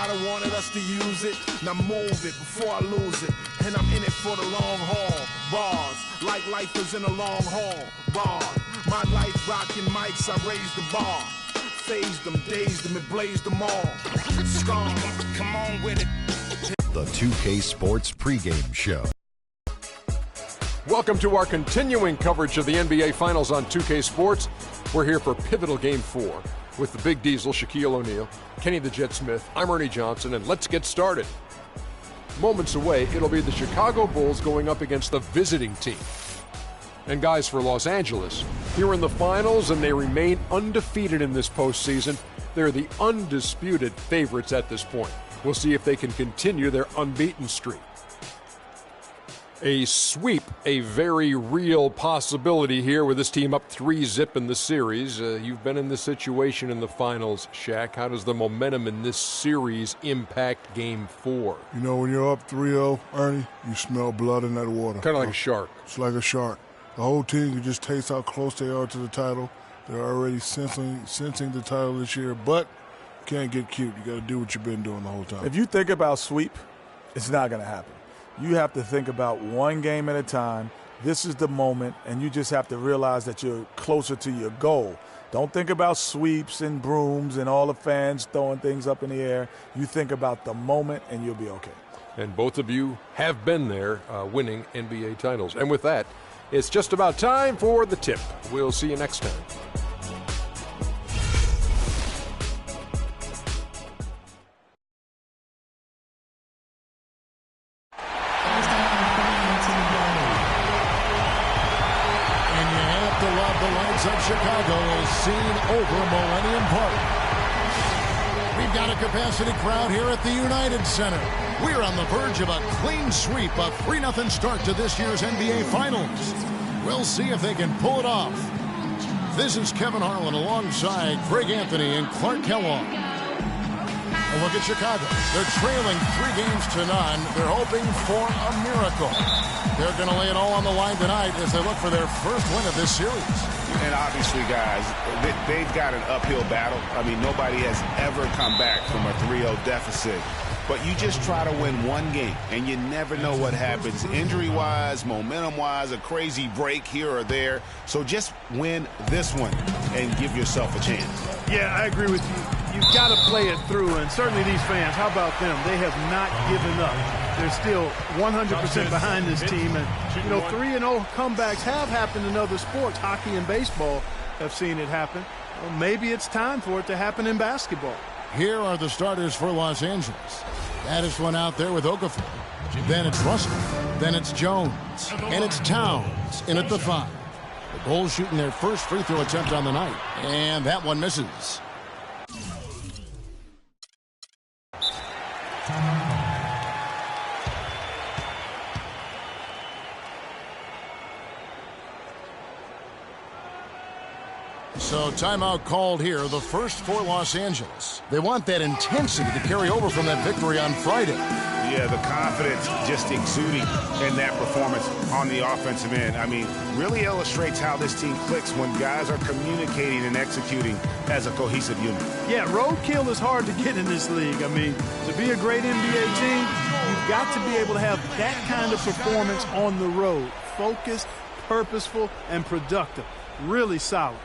Carter wanted us to use it. Now move it before I lose it. And I'm in it for the long haul. Bars, like lifers in a long haul. Bar, my life rocking mics, I raised the bar. Phased them, dazed them, and blazed them all. Scar, come on with it. The 2K Sports pregame show. Welcome to our continuing coverage of the NBA Finals on 2K Sports. We're here for pivotal Game 4 with the Big Diesel, Shaquille O'Neal, Kenny the Jet Smith. I'm Ernie Johnson, and let's get started. Moments away, it'll be the Chicago Bulls going up against the visiting team. And guys, for Los Angeles, here in the finals, and they remain undefeated in this postseason. They're the undisputed favorites at this point. We'll see if they can continue their unbeaten streak. A sweep, a very real possibility here with this team up 3-0 in the series. You've been in this situation in the finals, Shaq. How does the momentum in this series impact Game 4? You know, when you're up 3-0, Ernie, you smell blood in that water. Kind of like a shark. It's like a shark. The whole team can just taste how close they are to the title. They're already sensing the title this year, but you can't get cute. You got to do what you've been doing the whole time. If you think about sweep, it's not going to happen. You have to think about one game at a time. This is the moment, and you just have to realize that you're closer to your goal. Don't think about sweeps and brooms and all the fans throwing things up in the air. You think about the moment, and you'll be okay. And both of you have been there winning NBA titles. And with that, it's just about time for the tip. We'll see you next time. Of Chicago is seen over Millennium Park. We've got a capacity crowd here at the United Center. We're on the verge of a clean sweep, a 3-0 start to this year's NBA Finals. We'll see if they can pull it off. This is Kevin Harlan alongside Greg Anthony and Clark Kellogg. A look at Chicago. They're trailing 3-0. They're hoping for a miracle. They're going to lay it all on the line tonight as they look for their first win of this series. And obviously, guys, they've got an uphill battle. I mean, nobody has ever come back from a 3-0 deficit. But you just try to win one game, and you never know what happens injury-wise, momentum-wise, a crazy break here or there. So just win this one and give yourself a chance. Yeah, I agree with you. You've got to play it through, and certainly these fans, how about them? They have not given up. They're still 100% behind this team. And, you know, 3-0 comebacks have happened in other sports. Hockey and baseball have seen it happen. Well, maybe it's time for it to happen in basketball. Here are the starters for Los Angeles. That is one out there with Okafor. Then it's Russell. Then it's Jones. And it's Towns in at the 5. The Bulls shooting their first free throw attempt on the night. And that one misses. So timeout called here, the first for Los Angeles. They want that intensity to carry over from that victory on Friday. Yeah, the confidence just exuding in that performance on the offensive end. I mean, really illustrates how this team clicks when guys are communicating and executing as a cohesive unit. Yeah, roadkill is hard to get in this league. I mean, to be a great NBA team, you've got to be able to have that kind of performance on the road. Focused, purposeful, and productive. Really solid.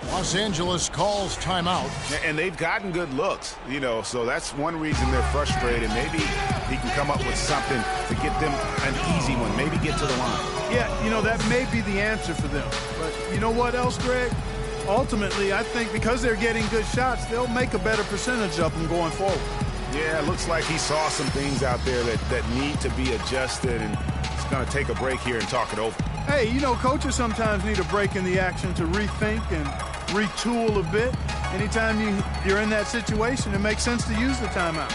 Los Angeles calls timeout. And they've gotten good looks, you know, so that's one reason they're frustrated. Maybe he can come up with something to get them an easy one, maybe get to the line. Yeah, you know, that may be the answer for them. But you know what else, Greg? Ultimately, I think because they're getting good shots, they'll make a better percentage of them going forward. Yeah, it looks like he saw some things out there that need to be adjusted, and he's going to take a break here and talk it over. Hey, you know, coaches sometimes need a break in the action to rethink and retool a bit. Anytime you're in that situation, it makes sense to use the timeout.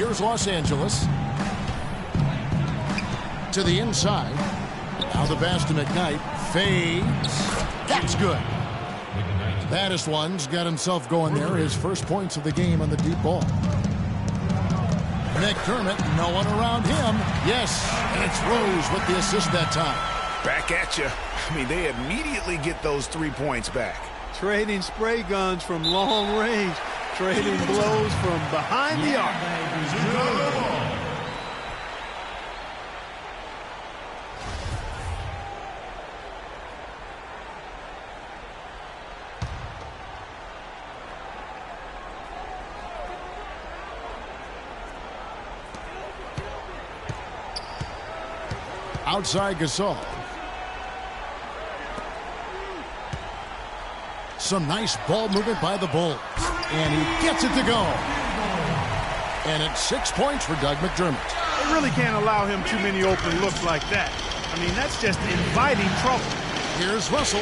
here's Los Angeles. To the inside. Now the pass to McKnight. Fades. That's good. Baddest one's got himself going there. His first points of the game on the deep ball. McDermott, no one around him. Yes, and it's Rose with the assist that time. Back at you. I mean, they immediately get those 3 points back. Trading spray guns from long range. Trading blows from behind the arc. Outside Gasol. Some nice ball movement by the Bulls. And he gets it to go. And it's 6 points for Doug McDermott. They really can't allow him too many open looks like that. I mean, that's just inviting trouble. Here's Russell.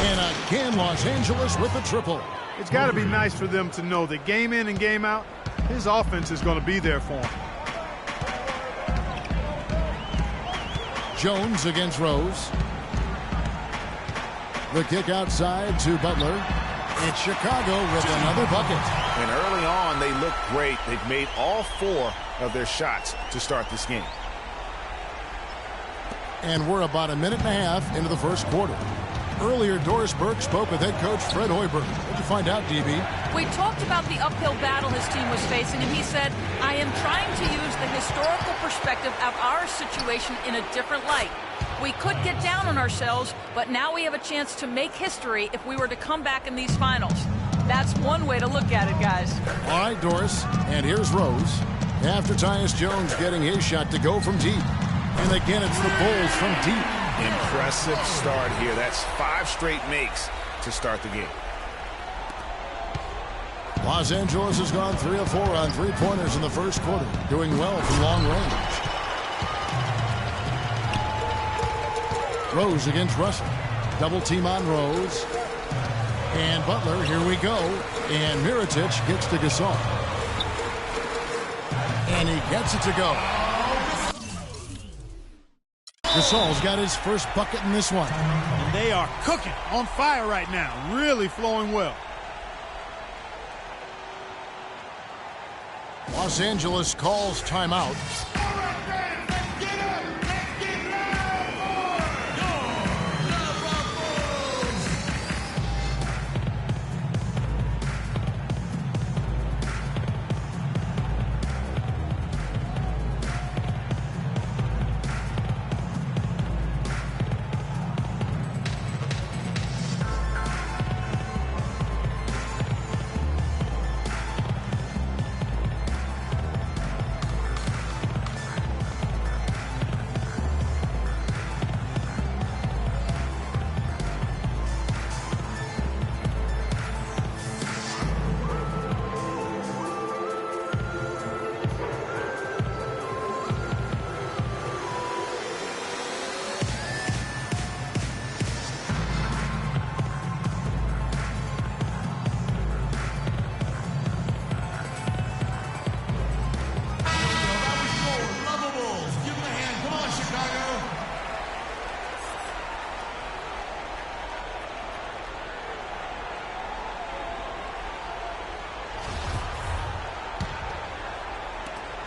And again, Los Angeles with a triple. It's got to be nice for them to know that game in and game out, his offense is going to be there for him. Jones against Rose. The kick outside to Butler. It's Chicago with another bucket. And early on, they look great. They've made all 4 of their shots to start this game. And we're about a minute and a half into the first quarter. Earlier, Doris Burke spoke with head coach Fred Hoiberg. What did you find out, DB? We talked about the uphill battle his team was facing, and he said, I am trying to use the historical perspective of our situation in a different light. We could get down on ourselves, but now we have a chance to make history if we were to come back in these finals. That's one way to look at it, guys. All right, Doris. And here's Rose. After Tyus Jones getting his shot to go from deep. And again, it's the Bulls from deep. Impressive start here. That's 5 straight makes to start the game. Los Angeles has gone 3 of 4 on 3-pointers in the first quarter, doing well from long range. Rose against Russell. Double team on Rose. And Butler, here we go. And Mirotic gets to Gasol. And he gets it to go. Gasol's got his first bucket in this one. And they are cooking, on fire right now, really flowing well. Los Angeles calls timeout.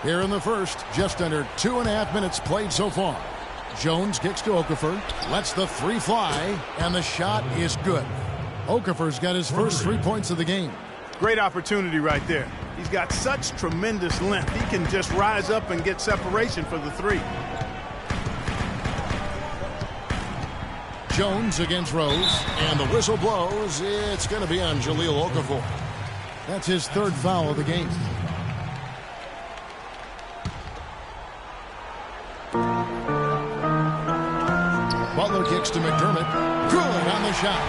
Here in the first, just under 2.5 minutes played so far. Jones kicks to Okafor, lets the 3 fly, and the shot is good. Okafor's got his first 3 points of the game. Great opportunity right there. He's got such tremendous length. He can just rise up and get separation for the 3. Jones against Rose, and the whistle blows. It's going to be on Jahlil Okafor. That's his 3rd foul of the game. Butler kicks to McDermott. Good on the shot.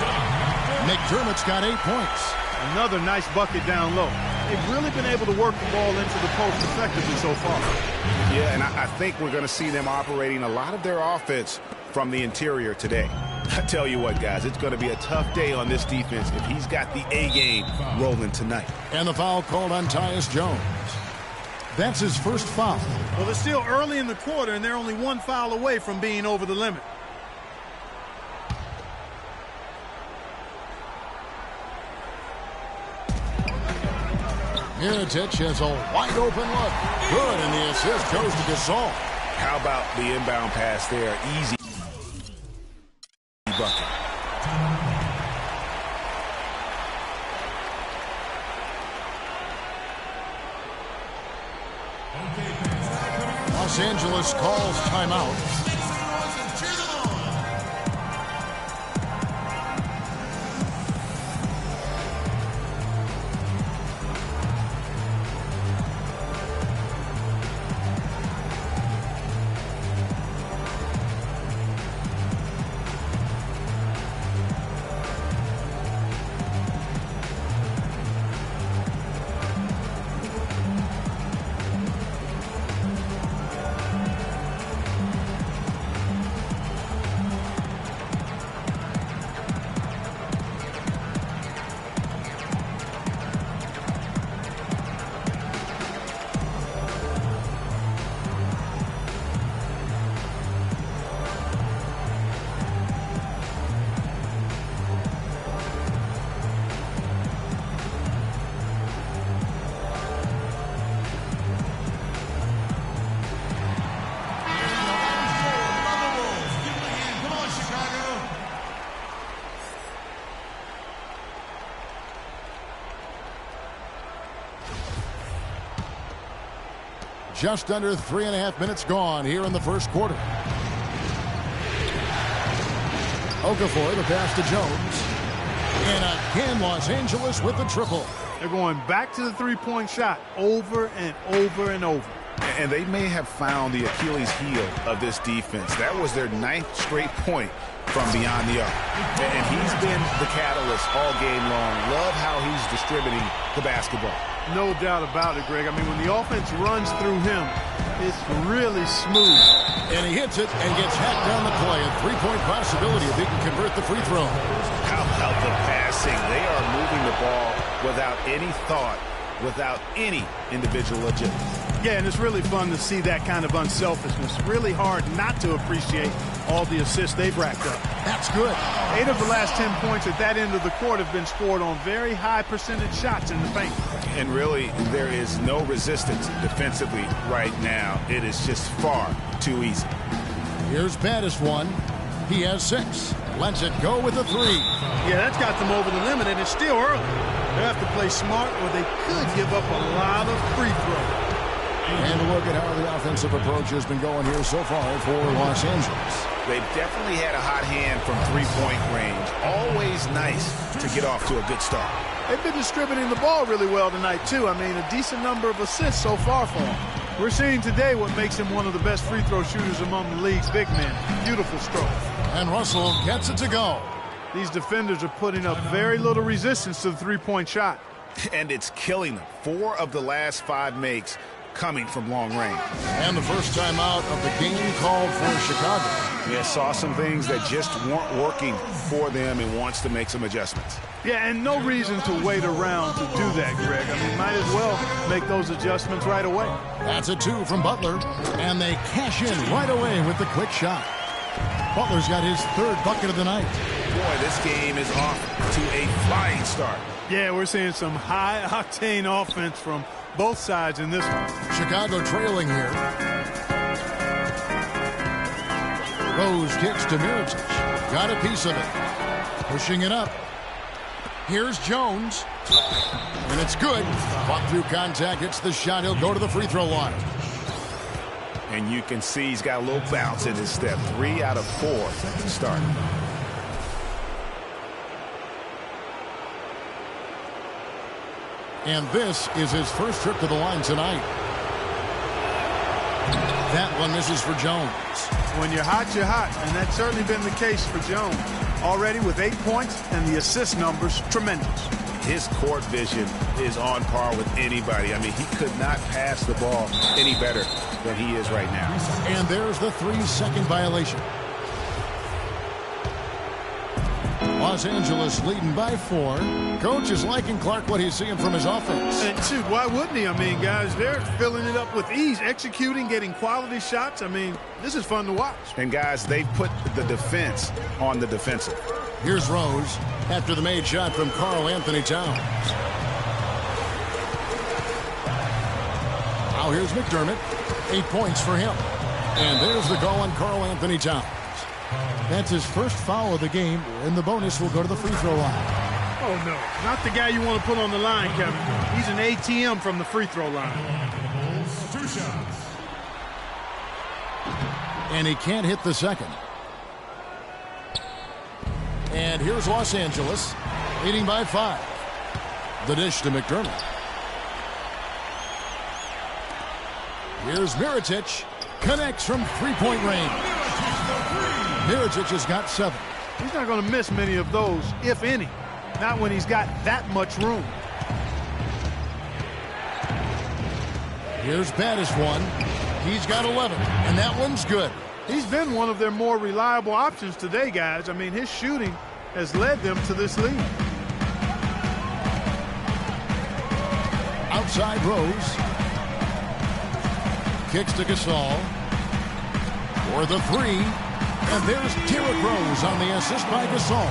McDermott's got 8 points. Another nice bucket down low. They've really been able to work the ball into the post effectively so far. Yeah, and I think we're going to see them operating a lot of their offense from the interior today. I tell you what, guys, it's going to be a tough day on this defense if he's got the A game rolling tonight. And the foul called on Tyus Jones. That's his first foul. Well, it's still early in the quarter, and they're only one foul away from being over the limit. Mirotic has a wide-open look. Good, and the assist goes to Gasol. How about the inbound pass there? Easy bucket. Los Angeles calls timeout. Just under 3.5 minutes gone here in the first quarter. Okafor, the pass to Jones. And again, Los Angeles with the triple. They're going back to the three-point shot over and over and over. And they may have found the Achilles heel of this defense. That was their 9th straight point from beyond the arc. And he's been the catalyst all game long. Love how he's distributing the basketball. No doubt about it, Greg. I mean, when the offense runs through him, it's really smooth. And he hits it and gets hacked down the play. A three-point possibility if he can convert the free throw. How about the passing? They are moving the ball without any thought, without any individual agility. Yeah, and it's really fun to see that kind of unselfishness. Really hard not to appreciate all the assists they've racked up. That's good. 8 of the last 10 points at that end of the court have been scored on very high percentage shots in the paint. And really, there is no resistance defensively right now. It is just far too easy. Here's Baddest one. He has 6. Lets it go with a 3. Yeah, that's got them over the limit, and it's still early. They have to play smart, or they could give up a lot of free throws. And look at how the offensive approach has been going here so far for Los Angeles. They've definitely had a hot hand from three-point range. Always nice to get off to a good start. They've been distributing the ball really well tonight, too. I mean, a decent number of assists so far for him. We're seeing today what makes him one of the best free throw shooters among the league's big men. Beautiful stroke. And Russell gets it to go. These defenders are putting up very little resistance to the three-point shot. And it's killing them. 4 of the last 5 makes coming from long range. And the first time out of the game called for Chicago. Yeah, saw some things that just weren't working for them and wants to make some adjustments. Yeah, and no reason to wait around to do that, Greg. I mean, might as well make those adjustments right away. That's a 2 from Butler, and they cash in right away with the quick shot. Butler's got his 3rd bucket of the night. Boy, this game is off to a flying start. Yeah, we're seeing some high-octane offense from both sides in this one. Chicago trailing here. Rose kicks to Mirotic. Got a piece of it. Pushing it up. Here's Jones. And it's good. Fought through contact. Hits the shot. He'll go to the free throw line. And you can see he's got a little bounce in his step. 3 out of 4 to start. And this is his first trip to the line tonight. That one misses for Jones. When you're hot, you're hot. And that's certainly been the case for Jones. Already with 8 points, and the assist numbers tremendous. His court vision is on par with anybody. I mean, he could not pass the ball any better than he is right now. And there's the 3-second violation. Los Angeles leading by 4. Coach is liking Clark what he's seeing from his offense. And shoot, why wouldn't he? I mean, guys, they're filling it up with ease, executing, getting quality shots. I mean, this is fun to watch. And, guys, they put the defense on the defensive. Here's Rose after the made shot from Karl Anthony Towns. Now here's McDermott. 8 points for him. And there's the goal on Karl Anthony Towns. That's his first foul of the game, and the bonus will go to the free throw line. Oh, no. Not the guy you want to put on the line, Kevin. He's an ATM from the free throw line. And he can't hit the second. And here's Los Angeles, leading by 5. The dish to McDermott. Here's Mirotic. Connects from three-point range. Mirotic has got 7. He's not going to miss many of those, if any. Not when he's got that much room. Here's Battis 1. He's got 11, and that one's good. He's been one of their more reliable options today, guys. I mean, his shooting has led them to this lead. Outside Rose. Kicks to Gasol. For the 3. And there's Derrick Rose on the assist by Gasol.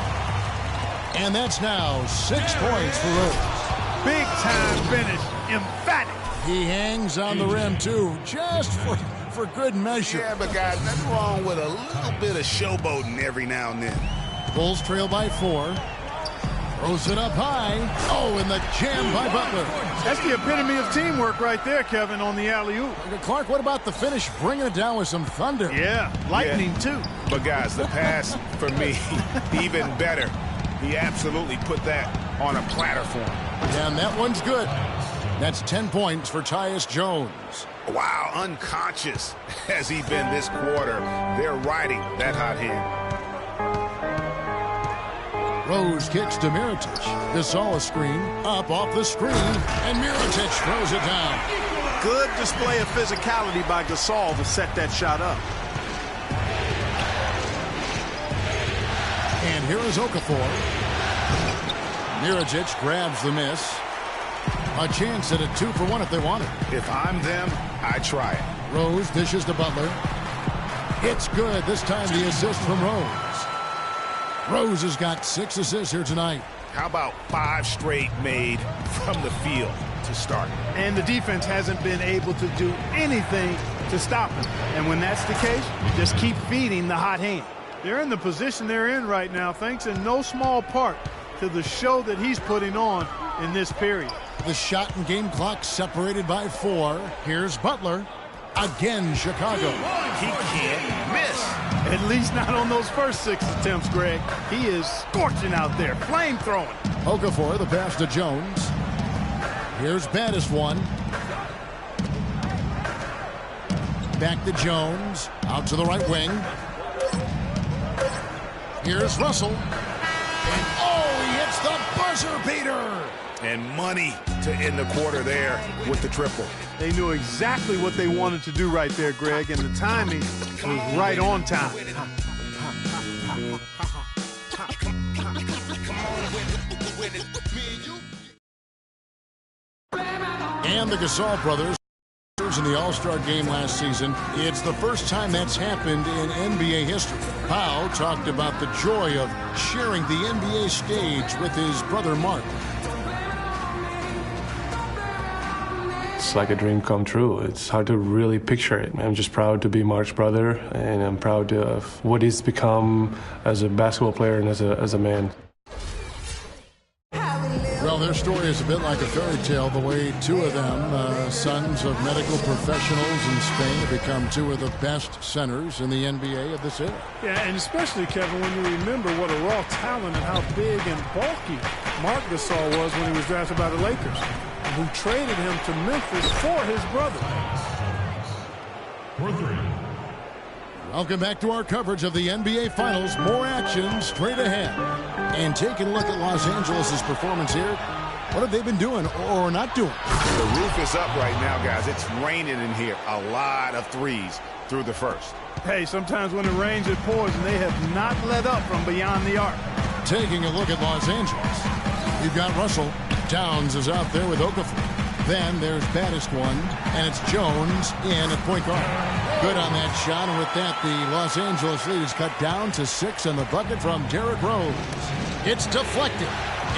And that's now 6 points for Rose. Big time finish. Emphatic. He hangs on the rim, too, just for good measure. Yeah, but, guys, nothing wrong with a little bit of showboating every now and then. Bulls trail by 4. Throws it up high. Oh, and the jam by Butler. That's the epitome of teamwork right there, Kevin, on the alley-oop. Clark, what about the finish? Bringing it down with some thunder. Yeah, lightning, too. But, guys, the pass, for me, even better. He absolutely put that on a platter for him. And that one's good. That's 10 points for Tyus Jones. Wow, unconscious has he been this quarter. They're riding that hot hand. Rose kicks to Mirotic. Gasol a screen. Up off the screen. And Mirotic throws it down. Good display of physicality by Gasol to set that shot up. And here is Okafor. Mirotic grabs the miss. A chance at a 2-for-1 if they want it. If I'm them, I try it. Rose dishes to Butler. It's good. This time the assist from Rose. Rose has got 6 assists here tonight. How about 5 straight made from the field to start? And the defense hasn't been able to do anything to stop him. And when that's the case, you just keep feeding the hot hand. They're in the position they're in right now, thanks in no small part to the show that he's putting on in this period. The shot and game clock separated by 4. Here's Butler. Again, Chicago. He can't miss. At least not on those first 6 attempts, Greg. He is scorching out there, flame-throwing. Okafor, the pass to Jones. Here's Battis 1. Back to Jones. Out to the right wing. Here's Russell. And he hits the buzzer beater. And money to end the quarter there with the triple. They knew exactly what they wanted to do right there, Greg, and the timing was right on time. And the Gasol brothers in the All-Star game last season. It's the first time that's happened in NBA history. Pau talked about the joy of sharing the NBA stage with his brother Mark. It's like a dream come true. It's hard to really picture it. I'm just proud to be Mark's brother, and I'm proud of what he's become as a basketball player and as a man. Well, their story is a bit like a fairy tale, the way 2 of them, sons of medical professionals in Spain, have become 2 of the best centers in the NBA of this era. Yeah, and especially, Kevin, when you remember what a raw talent and how big and bulky Marc Gasol was when he was drafted by the Lakers, who traded him to Memphis for his brother. Welcome back to our coverage of the NBA Finals. More action straight ahead. And taking a look at Los Angeles' performance here. What have they been doing or not doing? The roof is up right now, guys. It's raining in here. A lot of threes through the first. Hey, sometimes when it rains, it pours, and they have not let up from beyond the arc. Taking a look at Los Angeles. You've got Russell. Downs is out there with Okafor. Then there's baddest one, and it's Jones in at point guard. Good on that shot, and with that, the Los Angeles lead is cut down to 6 in the bucket from Derrick Rose. It's deflected,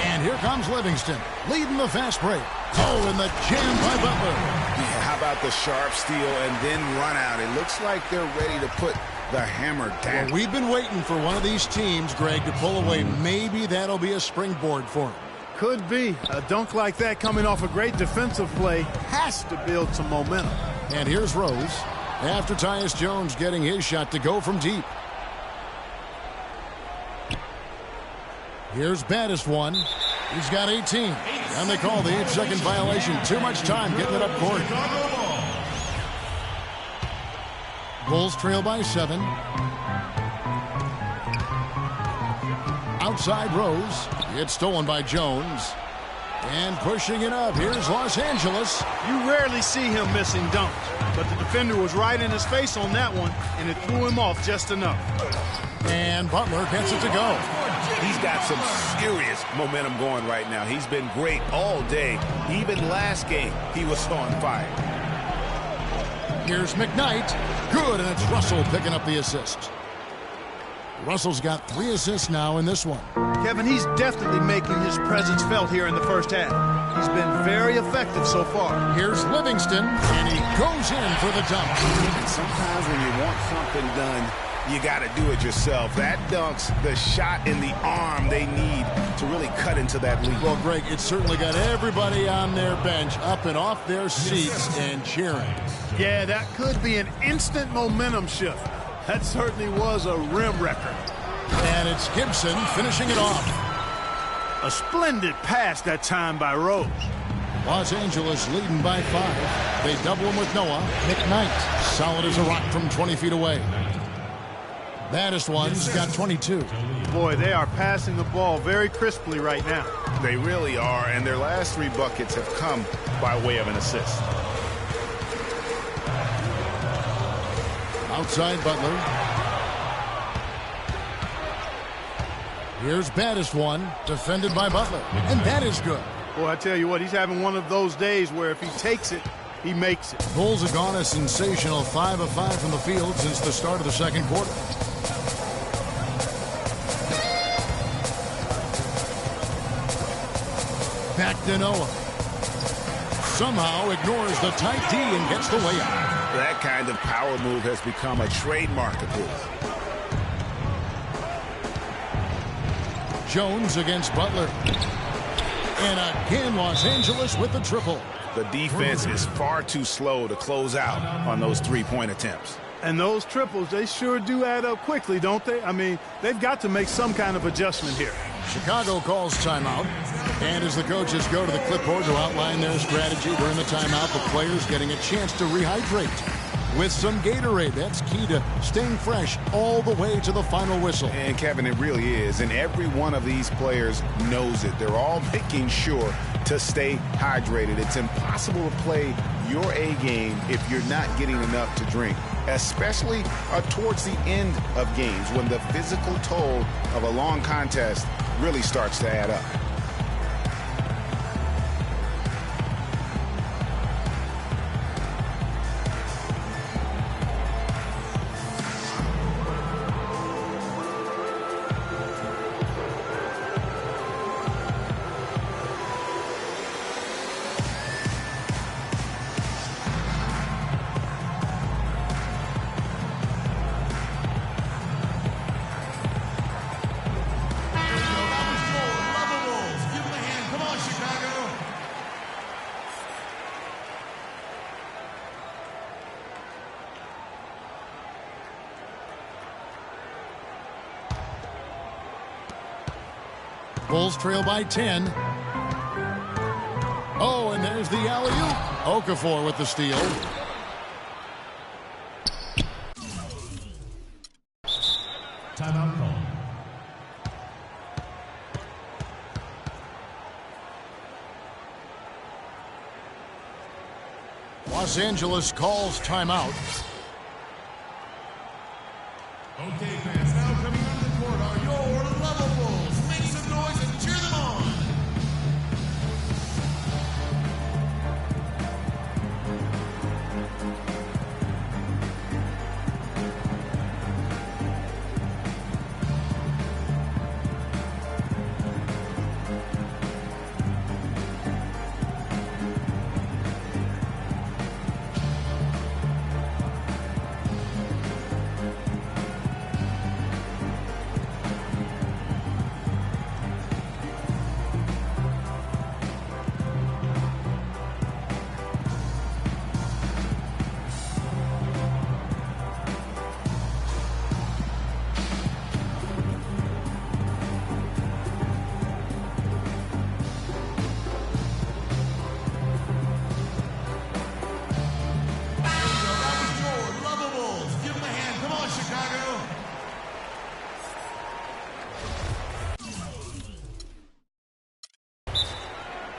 and here comes Livingston, leading the fast break. Oh, and the jam by Butler. Yeah, how about the sharp steal and then run out? It looks like they're ready to put the hammer down. Well, we've been waiting for one of these teams, Greg, to pull away. Maybe that'll be a springboard for them. Could be. A dunk like that coming off a great defensive play has to build some momentum. And here's Rose after Tyus Jones getting his shot to go from deep. Here's baddest one. He's got 18. And they call the 8-second violation. Too much time getting it up court. Bulls trail by 7. Outside Rose. It's stolen by Jones. And pushing it up. Here's Los Angeles. You rarely see him missing dunks, but the defender was right in his face on that one, and it threw him off just enough. And Butler gets it to go. He's got some serious momentum going right now. He's been great all day. Even last game, he was on fire. Here's McKnight. Good, and it's Russell picking up the assist. Russell's got 3 assists now in this one. Kevin, he's definitely making his presence felt here in the first half. He's been very effective so far. Here's Livingston, and he goes in for the dunk. And sometimes when you want something done, you got to do it yourself. That dunk's the shot in the arm they need to really cut into that lead. Well, Greg, it certainly got everybody on their bench up and off their seats and cheering. Yeah, that could be an instant momentum shift. That certainly was a rim record. And it's Gibson finishing it off. A splendid pass that time by Rose. Los Angeles leading by 5. They double him with Noah. McKnight, solid as a rock from 20 feet away. Baddest one's got 22. Boy, they are passing the ball very crisply right now. They really are, and their last 3 buckets have come by way of an assist. Outside Butler. Here's baddest one, defended by Butler. And that is good. Boy, I tell you what, he's having one of those days where if he takes it, he makes it. Bulls have gone a sensational 5 of 5 from the field since the start of the second quarter. Back to Noah. Somehow ignores the tight D and gets the layup. That kind of power move has become a trademark of his. Jones against Butler. And again, Los Angeles with the triple. The defense is far too slow to close out on those 3-point attempts. And those triples, they sure do add up quickly, don't they? I mean, they've got to make some kind of adjustment here. Chicago calls timeout. And as the coaches go to the clipboard to outline their strategy during the timeout, the players getting a chance to rehydrate with some Gatorade. That's key to staying fresh all the way to the final whistle. And Kevin, it really is. And every one of these players knows it. They're all making sure to stay hydrated. It's impossible to play your A game if you're not getting enough to drink, especially towards the end of games when the physical toll of a long contest really starts to add up. Bulls trail by 10. Oh, and there's the alley-oop. Okafor with the steal. Timeout call. Los Angeles calls timeout. Okay, fans, now coming onto the court are your Level Bulls. Make noise and cheer them on.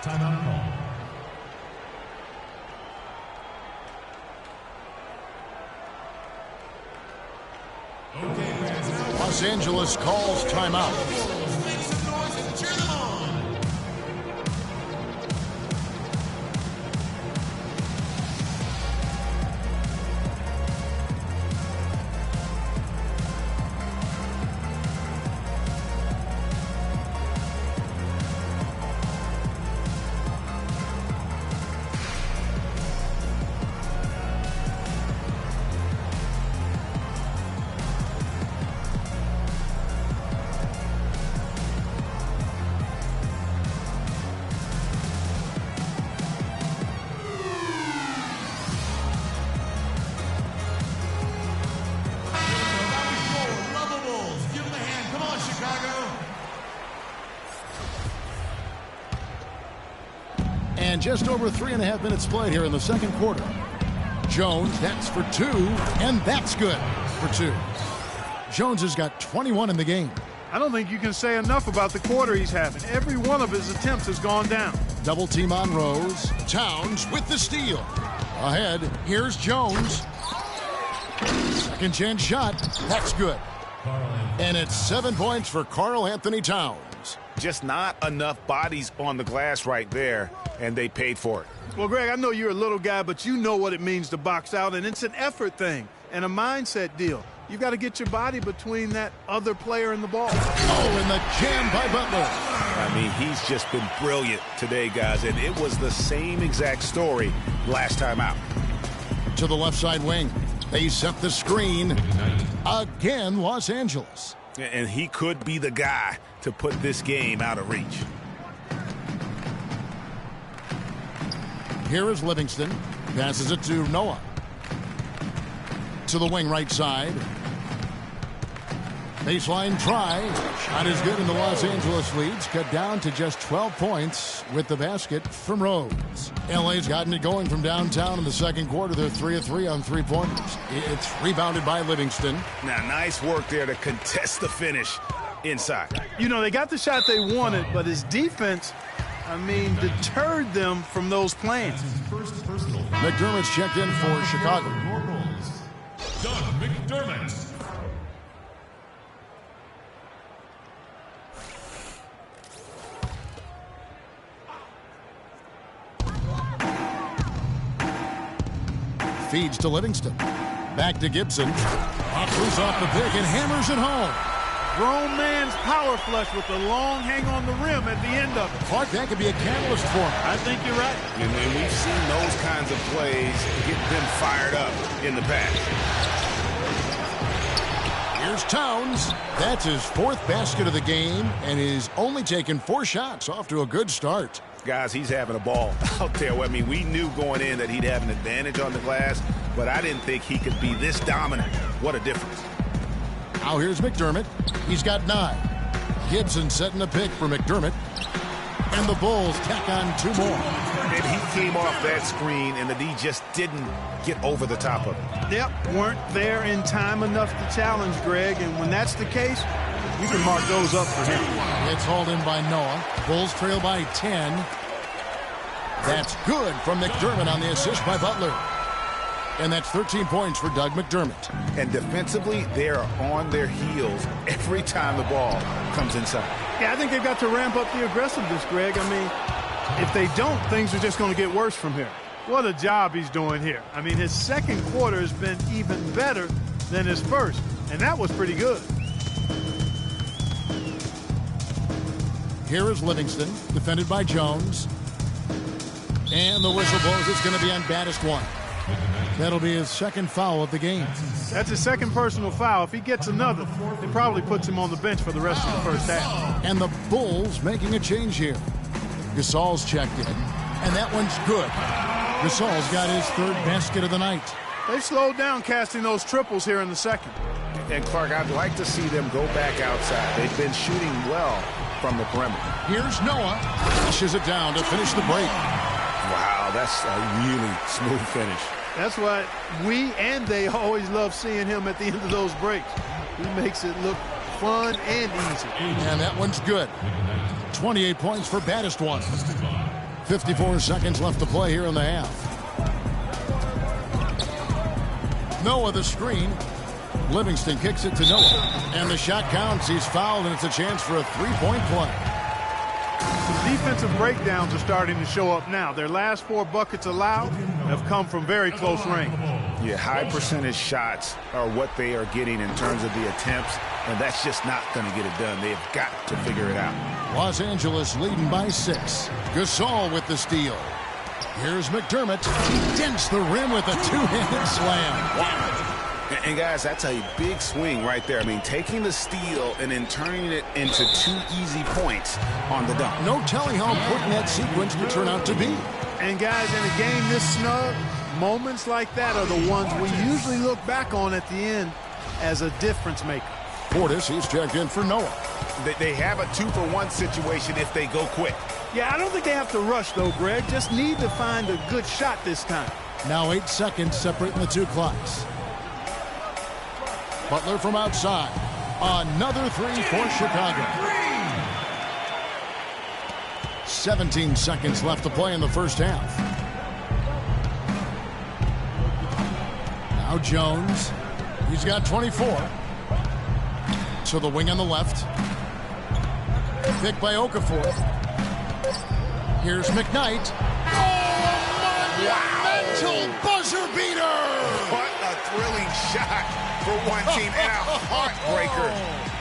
Timeout call. Los Angeles calls timeout. Make some noise and cheer them on. And just over 3.5 minutes played here in the second quarter. Jones, that's for 2, and that's good for 2. Jones has got 21 in the game. I don't think you can say enough about the quarter he's having. Every one of his attempts has gone down. Double team on Rose. Towns with the steal. Ahead, here's Jones. Second chance shot. That's good. And it's 7 points for Karl Anthony Towns. Just not enough bodies on the glass right there, and they paid for it. Well, Greg, I know you're a little guy, but you know what it means to box out, and it's an effort thing and a mindset deal. You've got to get your body between that other player and the ball. Oh, and the jam by Butler. I mean, he's just been brilliant today, guys, and it was the same exact story last time out. To the left side wing. They set the screen. Again, Los Angeles. And he could be the guy to put this game out of reach. Here is Livingston. Passes it to Noah. To the wing right side. Baseline try. Shot is good, and the Los Angeles leads cut down to just 12 points with the basket from Rose. LA's gotten it going from downtown in the second quarter. They're 3 of 3 on three-pointers. It's rebounded by Livingston. Now, nice work there to contest the finish inside. You know, they got the shot they wanted, but his defense, I mean, deterred them from those plans. McDermott's checked in for Chicago. Doug McDermott. Feeds to Livingston. Back to Gibson. Offers off the pick and hammers it home. Grown man's power flush with the long hang on the rim at the end of it. Clark, that could be a catalyst for him. I think you're right. And we've seen those kinds of plays get them fired up in the past. Here's Towns. That's his 4th basket of the game, and he's only taken 4 shots. Off to a good start. Guys, he's having a ball out there. I mean, we knew going in that he'd have an advantage on the glass, but I didn't think he could be this dominant. What a difference. Now here's McDermott. He's got 9. Gibson setting the pick for McDermott. And the Bulls tack on 2 more. And he came off that screen, and the D just didn't get over the top of it. Yep, weren't there in time enough to challenge Greg, and when that's the case, you can mark those up for him. It's hauled in by Noah. Bulls trail by 10. That's good from McDermott on the assist by Butler. And that's 13 points for Doug McDermott. And defensively, they are on their heels every time the ball comes inside. Yeah, I think they've got to ramp up the aggressiveness, Greg. I mean, if they don't, things are just going to get worse from here. What a job he's doing here. I mean, his second quarter has been even better than his first, and that was pretty good. Here is Livingston, defended by Jones. And the whistle blows. It's going to be on baddest one. That'll be his second foul of the game. That's his second personal foul. If he gets another, it probably puts him on the bench for the rest of the first half. And the Bulls making a change here. Gasol's checked in, and that one's good. Gasol's got his third basket of the night. They've slowed down casting those triples here in the second. And Clark, I'd like to see them go back outside. They've been shooting well from the perimeter. Here's Noah. Flushes it down to finish the break. Wow, that's a really smooth finish. That's why we and they always love seeing him at the end of those breaks. He makes it look fun and easy. And that one's good. 28 points for baddest one. 54 seconds left to play here in the half. Noah the screen. Livingston kicks it to Noah. And the shot counts. He's fouled, and it's a chance for a three-point play. Some defensive breakdowns are starting to show up now. Their last 4 buckets allowed have come from very close range. Yeah, high percentage shots are what they are getting in terms of the attempts, and that's just not going to get it done. They've got to figure it out. Los Angeles leading by 6. Gasol with the steal. Here's McDermott. He dents the rim with a two-handed slam. Wow. And guys, that's a big swing right there. I mean, taking the steal and then turning it into 2 easy points on the dunk. No telling how important that sequence could turn out to be. And guys, in a game this snug, moments like that are the ones we usually look back on at the end as a difference maker. Portis, he's checked in for Noah. They have a 2-for-1 situation if they go quick. Yeah, I don't think they have to rush, though, Greg. Just need to find a good shot this time. Now 8 seconds separating the 2 clocks. Butler from outside. Another 3 for Chicago. 17 seconds left to play in the first half. Now Jones. He's got 24. To the wing on the left. Picked by Okafor. Here's McKnight. Oh, monumental buzzer beater! What a thrilling shot for one team and a heartbreaker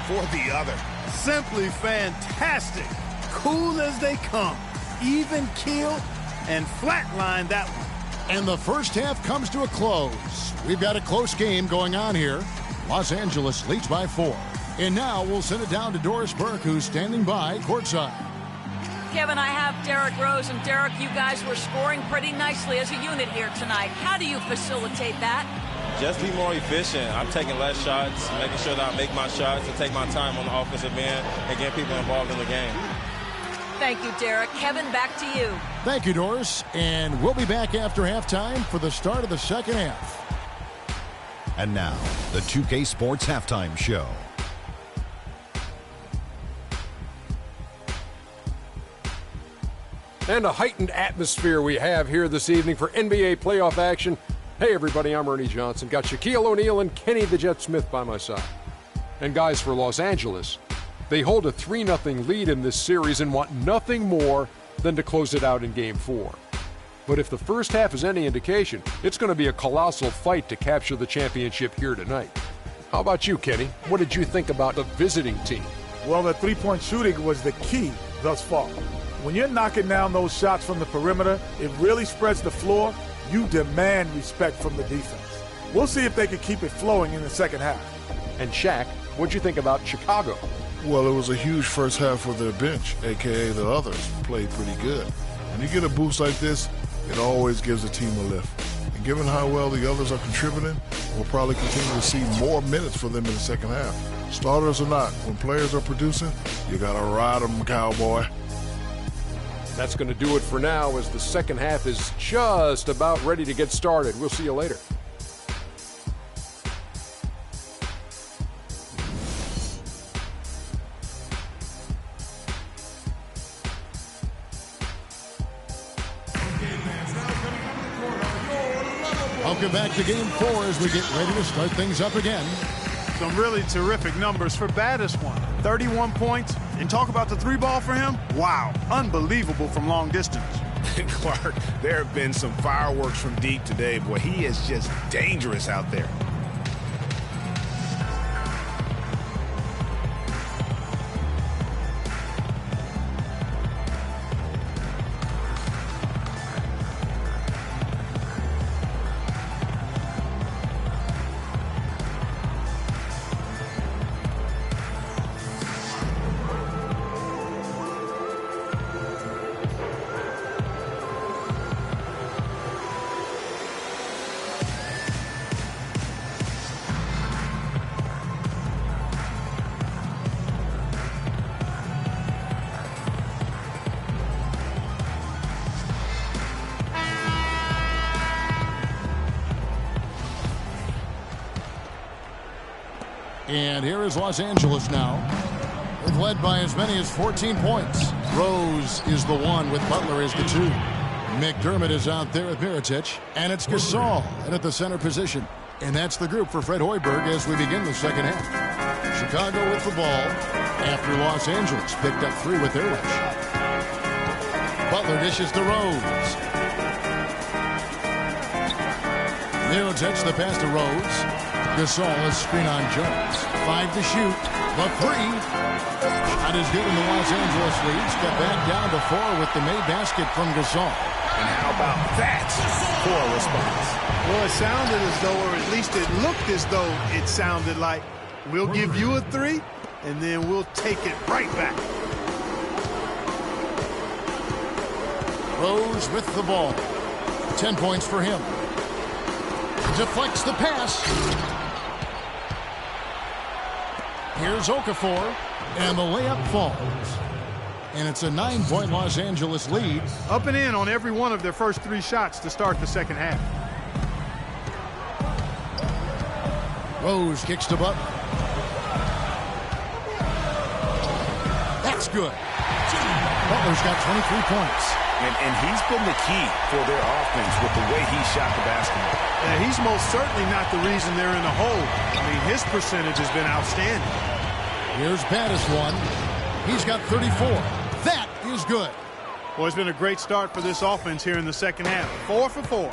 for the other. Simply fantastic. Cool as they come. Even keel and flatline that one. And the first half comes to a close. We've got a close game going on here. Los Angeles leads by 4. And now we'll send it down to Doris Burke, who's standing by courtside. Kevin, I have Derrick Rose, and Derrick, you guys were scoring pretty nicely as a unit here tonight. How do you facilitate that? Just be more efficient. I'm taking less shots, making sure that I make my shots and take my time on the offensive end and get people involved in the game. Thank you, Derrick. Kevin, back to you. Thank you, Doris. And we'll be back after halftime for the start of the second half. And now, the 2K Sports Halftime Show. And a heightened atmosphere we have here this evening for NBA playoff action. Hey, everybody, I'm Ernie Johnson. Got Shaquille O'Neal and Kenny the Jet Smith by my side. And guys, for Los Angeles, they hold a 3-0 lead in this series and want nothing more than to close it out in Game 4. But if the first half is any indication, it's going to be a colossal fight to capture the championship here tonight. How about you, Kenny? What did you think about the visiting team? Well, the three-point shooting was the key thus far. When you're knocking down those shots from the perimeter, it really spreads the floor. You demand respect from the defense. We'll see if they can keep it flowing in the second half. And Shaq, what'd you think about Chicago? Well, it was a huge first half for their bench, a.k.a. the others, played pretty good. When you get a boost like this, it always gives the team a lift. And given how well the others are contributing, we'll probably continue to see more minutes for them in the second half. Starters or not, when players are producing, you got to ride them, cowboy. That's going to do it for now as the second half is just about ready to get started. We'll see you later. Welcome back to Game 4 as we get ready to start things up again. Some really terrific numbers for Battis one. 31 points. And talk about the 3-ball for him. Wow, unbelievable from long distance. Clark, there have been some fireworks from deep today. Boy, he is just dangerous out there. And here is Los Angeles now. They've led by as many as 14 points. Rose is the 1 with Butler as the 2. McDermott is out there with Mirotic. And it's Gasol in at the center position. And that's the group for Fred Hoiberg as we begin the second half. Chicago with the ball after Los Angeles picked up 3 with their left shot. Butler dishes to Rose. Mirotic the pass to Rose. Gasol is screen on Jones. 5 to shoot. The 3. Shot is good in the Los Angeles lead. Step back down to 4 with the made basket from Gasol. And how about that for a response? Well, it sounded as though, or at least it looked as though it sounded like, we'll give you a 3, and then we'll take it right back. Rose with the ball. 10 points for him. Deflects the pass. Here's Okafor, and the layup falls. And it's a 9-point Los Angeles lead. Up and in on every one of their first 3 shots to start the second half. Rose kicks to Butler. That's good. Butler's got 23 points. And he's been the key for their offense with the way he shot the basketball. And he's most certainly not the reason they're in the hole. I mean, his percentage has been outstanding. Here's Battis 1. He's got 34. That is good. Well, it's been a great start for this offense here in the second half. 4 for 4.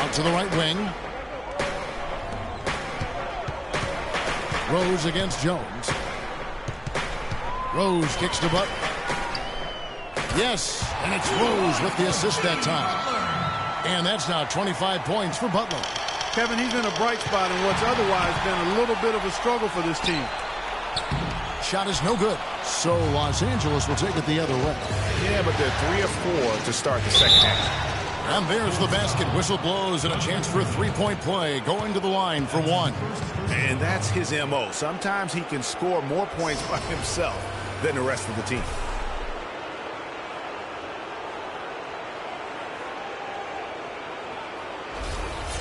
Out to the right wing. Rose against Jones. Rose kicks to Butler. Yes, and it's Rose with the assist that time. And that's now 25 points for Butler. Kevin, he's been a bright spot in what's otherwise been a little bit of a struggle for this team. Shot is no good. So Los Angeles will take it the other way. Yeah, but they're 3 of 4 to start the second half. And there's the basket. Whistle blows and a chance for a 3-point play. Going to the line for 1. And that's his MO. Sometimes he can score more points by himself than the rest of the team.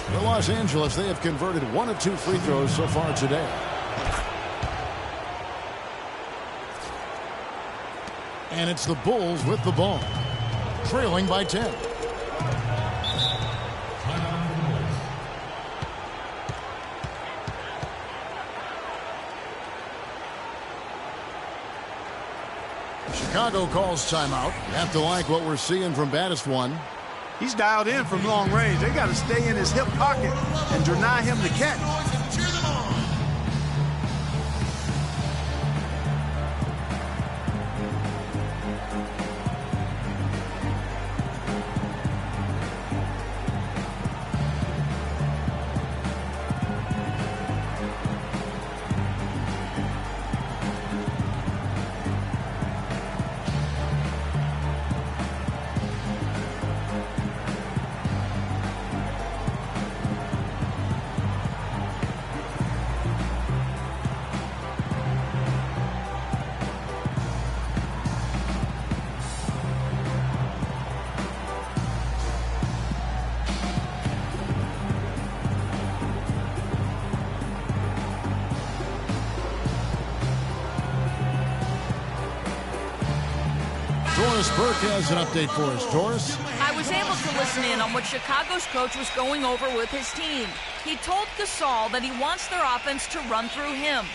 For Los Angeles, they have converted 1 of 2 free throws so far today. And it's the Bulls with the ball, trailing by 10. Chicago calls timeout. Have to like what we're seeing from Battis 1. He's dialed in from long range. They got to stay in his hip pocket and deny him the catch. Doris Burke has an update for us. Doris? I was able to listen in on what Chicago's coach was going over with his team. He told Gasol that he wants their offense to run through him.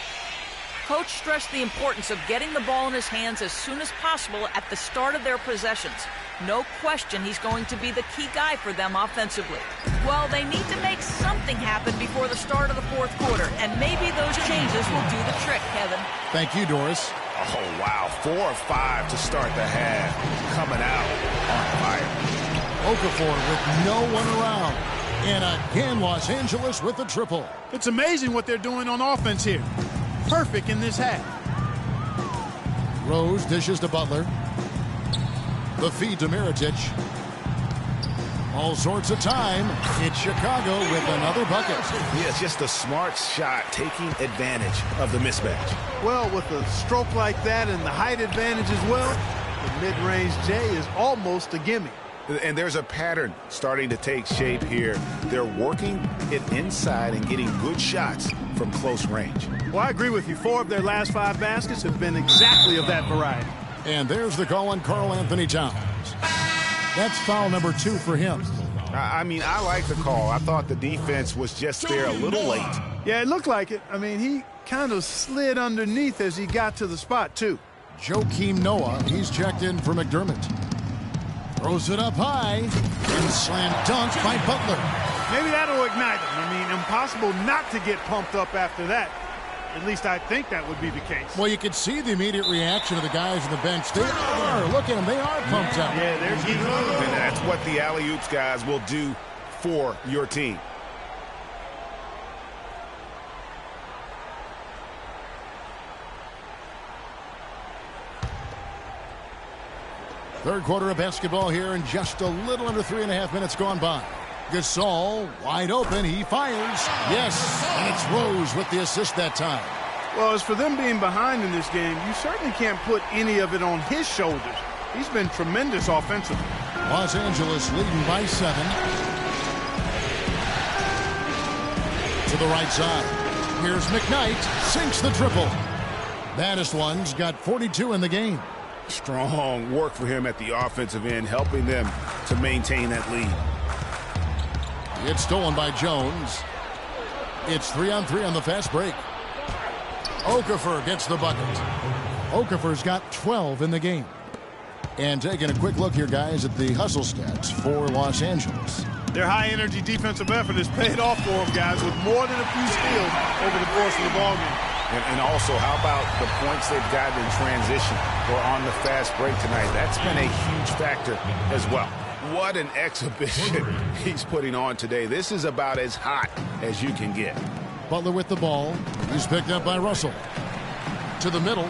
Coach stressed the importance of getting the ball in his hands as soon as possible at the start of their possessions. No question he's going to be the key guy for them offensively. Well, they need to make something happen before the start of the fourth quarter, and maybe those changes will do the trick, Kevin. Thank you, Doris. Oh, wow. 4 of 5 to start the half. Coming out on fire. Okafor with no one around. And again, Los Angeles with the triple. It's amazing what they're doing on offense here. Perfect in this half. Rose dishes to Butler. The feed to Mirotic. All sorts of time. It's Chicago with another bucket. Yeah, it's just a smart shot taking advantage of the mismatch. Well, with a stroke like that and the height advantage as well, the mid-range J is almost a gimme. And there's a pattern starting to take shape here. They're working it inside and getting good shots from close range. Well, I agree with you. 4 of their last 5 baskets have been exactly of that variety. And there's the call on Karl Anthony Towns. That's foul number 2 for him. I mean, I like the call. I thought the defense was just there a little late. Yeah, it looked like it. I mean, he kind of slid underneath as he got to the spot, too. Joakim Noah, he's checked in for McDermott. Throws it up high and slam dunk by Butler. Maybe that'll ignite him. I mean, impossible not to get pumped up after that. At least I think that would be the case. Well, you could see the immediate reaction of the guys on the bench. They are. Look at them. They are pumped up. Yeah, they're geeked. And that's what the alley-oops guys will do for your team. Third quarter of basketball here, and just a little under 3.5 minutes gone by. Gasol wide open. He fires. Yes, and it's Rose with the assist that time. Well, as for them being behind in this game, you certainly can't put any of it on his shoulders. He's been tremendous offensively. Los Angeles leading by 7. To the right side. Here's McKnight. Sinks the triple. Baddest one's got 42 in the game. Strong work for him at the offensive end, helping them to maintain that lead. It's stolen by Jones. It's 3-on-3 on the fast break. Okafor gets the bucket. Okafor's got 12 in the game. And taking a quick look here, guys, at the hustle stats for Los Angeles. Their high-energy defensive effort has paid off for them, guys, with more than a few steals over the course of the ballgame. And also, how about the points they've gotten in transition or on the fast break tonight? That's been a huge factor as well. What an exhibition he's putting on today. This is about as hot as you can get. Butler with the ball. He's picked up by Russell. To the middle.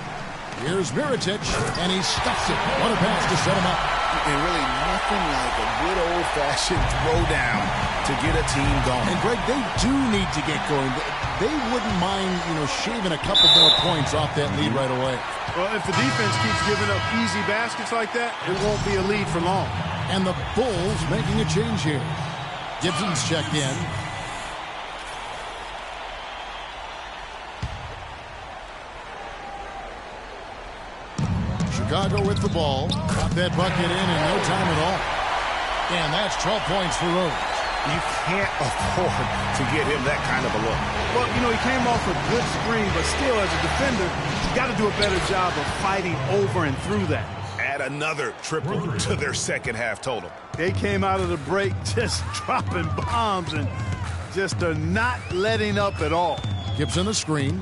Here's Mirotic, and he stuffs it. What a pass to set him up. And really nothing like a good old-fashioned throwdown to get a team going. And, Greg, they do need to get going. They wouldn't mind, shaving a couple more points off that lead right away. Well, if the defense keeps giving up easy baskets like that, it won't be a lead for long. And the Bulls making a change here. Gibson's checked in. Chicago with the ball. Got that bucket in no time at all. And that's 12 points for Rose. You can't afford to get him that kind of a look. Well, he came off a good screen, but still, as a defender, you got to do a better job of fighting over and through that. Add another triple to their second half total. They came out of the break just dropping bombs and just are not letting up at all. Gibson the screen.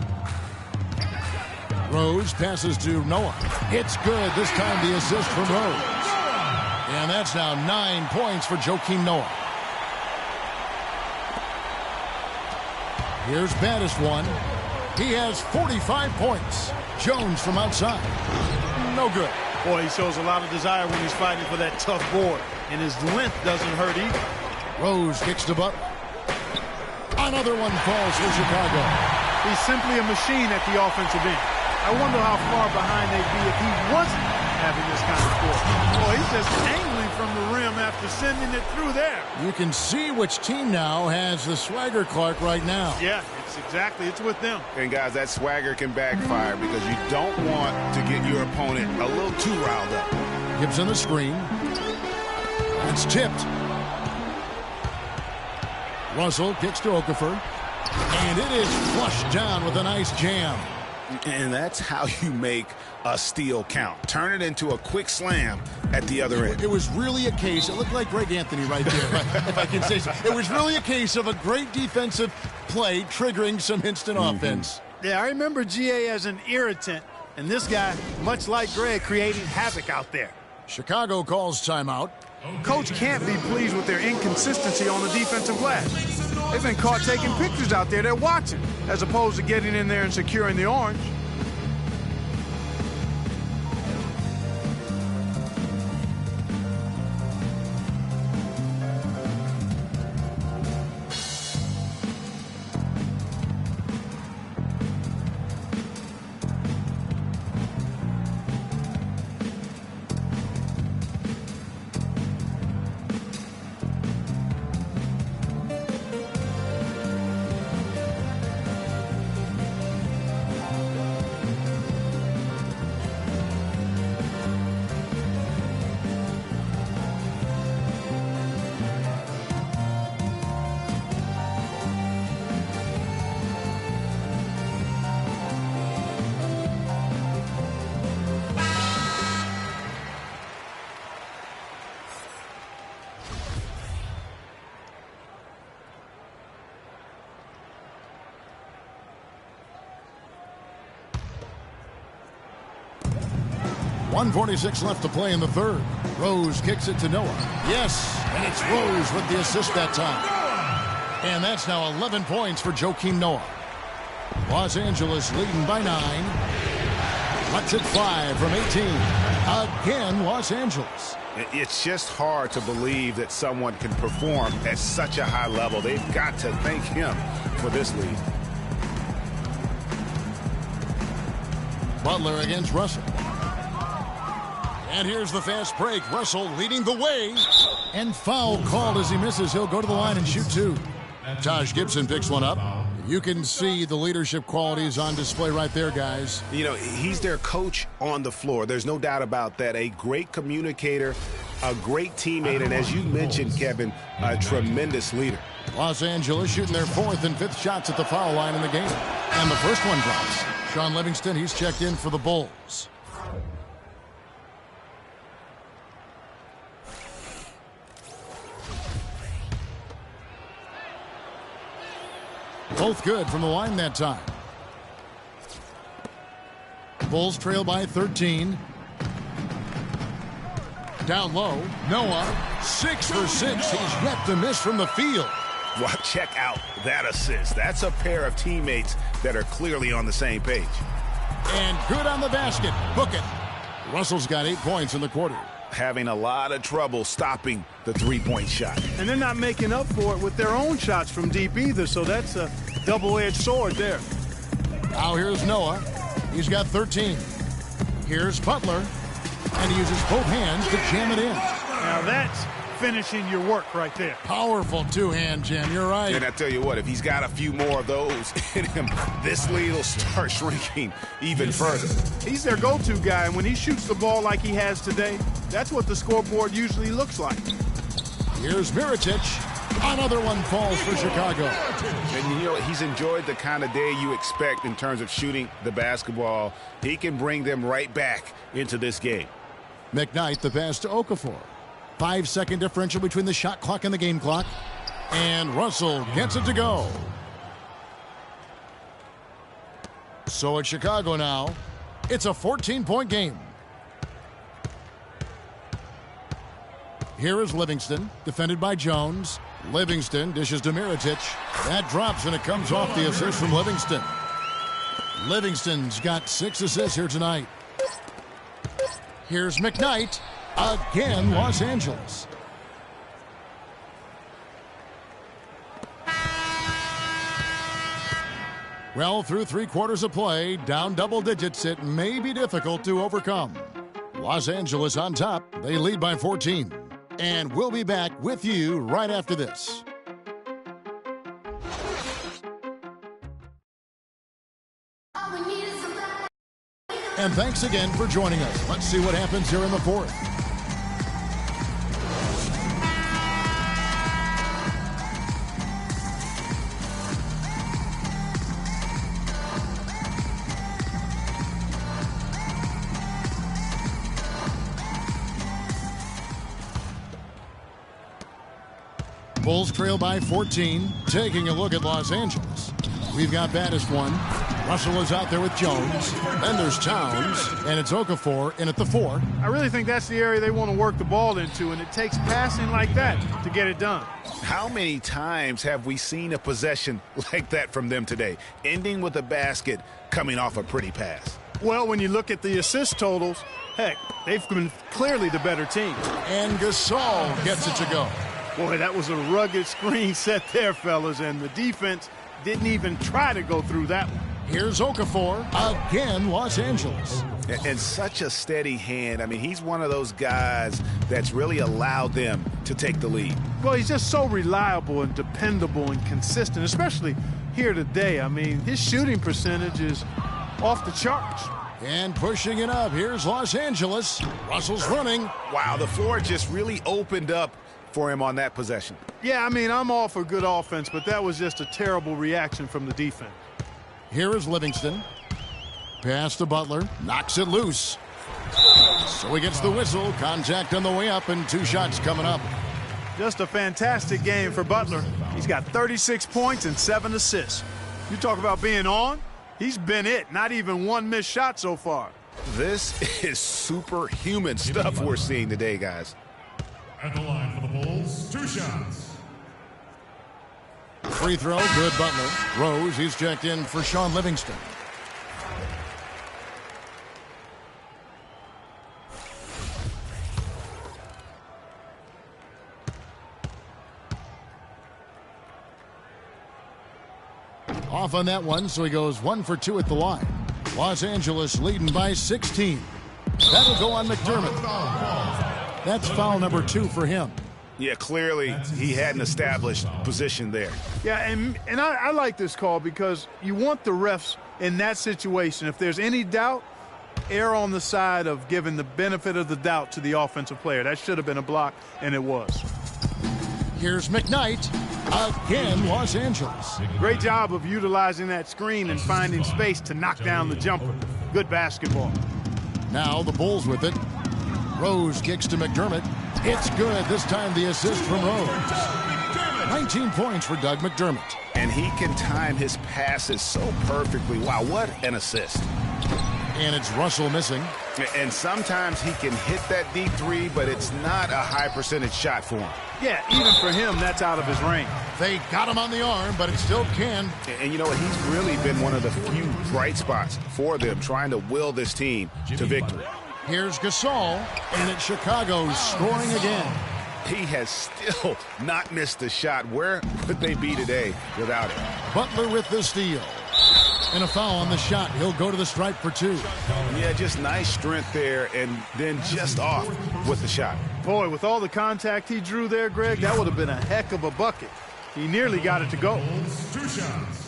Rose passes to Noah. It's good. This time the assist from Rose. And that's now 9 points for Joakim Noah. Here's baddest one. He has 45 points. Jones from outside. No good. Boy, he shows a lot of desire when he's fighting for that tough board. And his length doesn't hurt either. Rose kicks to Butler. Another one falls for Chicago. He's simply a machine at the offensive end. I wonder how far behind they'd be if he wasn't having this kind of score. Boy, he's just angling from the rim after sending it through there. You can see which team now has the swagger Clark right now. Yeah, it's with them. And guys, that swagger can backfire because you don't want to get your opponent a little too riled up. Gibson the screen. It's tipped. Russell kicks to Okafor. And it is flushed down with a nice jam. And that's how you make a steal count. Turn it into a quick slam at the other end. It was really a case, it looked like Greg Anthony right there, if I can say so. It was really a case of a great defensive play triggering some instant offense. Yeah, I remember GA as an irritant, and this guy, much like Greg, creating havoc out there. Chicago calls timeout. Coach can't be pleased with their inconsistency on the defensive glass. They've been caught taking pictures out there. They're watching, as opposed to getting in there and securing the orange. .146 left to play in the third. Rose kicks it to Noah. Yes, and it's Rose with the assist that time. And that's now 11 points for Joakim Noah. Los Angeles leading by 9. Lets it fly from 18. Again, Los Angeles. It's just hard to believe that someone can perform at such a high level. They've got to thank him for this lead. Butler against Russell. And here's the fast break. Russell leading the way. And foul called as he misses. He'll go to the line and shoot 2. Taj Gibson picks one up. You can see the leadership qualities on display right there, guys. You know, he's their coach on the floor. There's no doubt about that. A great communicator, a great teammate, and as you mentioned, Kevin, a tremendous leader. Los Angeles shooting their 4th and 5th shots at the foul line in the game. And the first one drops. Sean Livingston, he's checked in for the Bulls. Both good from the line that time. Bulls trail by 13. Down low, Noah, 6 for 6. He's yet to miss from the field. Well, check out that assist. That's a pair of teammates that are clearly on the same page. And good on the basket. Book it. Russell's got 8 points in the quarter. Having a lot of trouble stopping the three-point shot. And they're not making up for it with their own shots from deep either, so that's a double-edged sword there. Now here's Noah. He's got 13. Here's Butler. And he uses both hands to jam it in. Now that's finishing your work right there. Powerful two-hand jam. You're right. And I tell you what, if he's got a few more of those in him, this lead will start shrinking even further. He's their go-to guy, and when he shoots the ball like he has today, that's what the scoreboard usually looks like. Here's Mirotic. Another one falls for Chicago. And you know, he's enjoyed the kind of day you expect in terms of shooting the basketball. He can bring them right back into this game. McKnight, the pass to Okafor. 5-second differential between the shot clock and the game clock. And Russell gets it to go. So at Chicago now, it's a 14-point game. Here is Livingston, defended by Jones. Livingston dishes to Mirotic. That drops, and it comes off the assist from Livingston. Livingston's got 6 assists here tonight. Here's McKnight. Again, Los Angeles. Well, through 3 quarters of play, down double digits, it may be difficult to overcome. Los Angeles on top. They lead by 14. And we'll be back with you right after this. And thanks again for joining us. Let's see what happens here in the fourth. Bulls trail by 14. Taking a look at Los Angeles. We've got baddest one. Russell is out there with Jones. Then there's Towns, and it's Okafor in at the 4. I really think that's the area they want to work the ball into, and it takes passing like that to get it done. How many times have we seen a possession like that from them today, ending with a basket coming off a pretty pass? Well, when you look at the assist totals, heck, they've been clearly the better team. And Gasol gets it to go. Boy, that was a rugged screen set there, fellas, and the defense didn't even try to go through that one. Here's Okafor, again, Los Angeles. And such a steady hand. I mean, he's one of those guys that's really allowed them to take the lead. Well, he's just so reliable and dependable and consistent, especially here today. I mean, his shooting percentage is off the charts. And pushing it up, here's Los Angeles. Russell's running. Wow, the floor just really opened up for him on that possession. Yeah, I mean, I'm all for good offense, but that was just a terrible reaction from the defense. Here is Livingston. Pass to Butler. Knocks it loose. So he gets the whistle. Contact on the way up and 2 shots coming up. Just a fantastic game for Butler. He's got 36 points and 7 assists. You talk about being on, he's been it. Not even one missed shot so far. This is superhuman stuff we're seeing today, guys. At the line for the Bulls, 2 shots. Free throw, good Butler. Rose, he's checked in for Sean Livingston. Off on that one, so he goes 1 for 2 at the line. Los Angeles leading by 16. That'll go on McDermott. That's foul number 2 for him. Yeah, clearly he had an established position there. Yeah, and I like this call because you want the refs in that situation. If there's any doubt, err on the side of giving the benefit of the doubt to the offensive player. That should have been a block, and it was. Here's McKnight. Again, Los Angeles. Great job of utilizing that screen and finding space to knock down the jumper. Good basketball. Now the Bulls with it. Rose kicks to McDermott. It's good. This time the assist from Rose. 19 points for Doug McDermott. And he can time his passes so perfectly. Wow, what an assist. And it's Russell missing. And sometimes he can hit that deep 3, but it's not a high percentage shot for him. Yeah, even for him, that's out of his range. They got him on the arm, but it still can. And you know what? He's really been one of the few bright spots for them, trying to will this team to victory. Here's Gasol, and it's Chicago scoring again. He has still not missed a shot. Where would they be today without it? Butler with the steal. And a foul on the shot. He'll go to the stripe for 2. Yeah, just nice strength there, and then just off with the shot. Boy, with all the contact he drew there, Greg, that would have been a heck of a bucket. He nearly got it to go. 2 shots.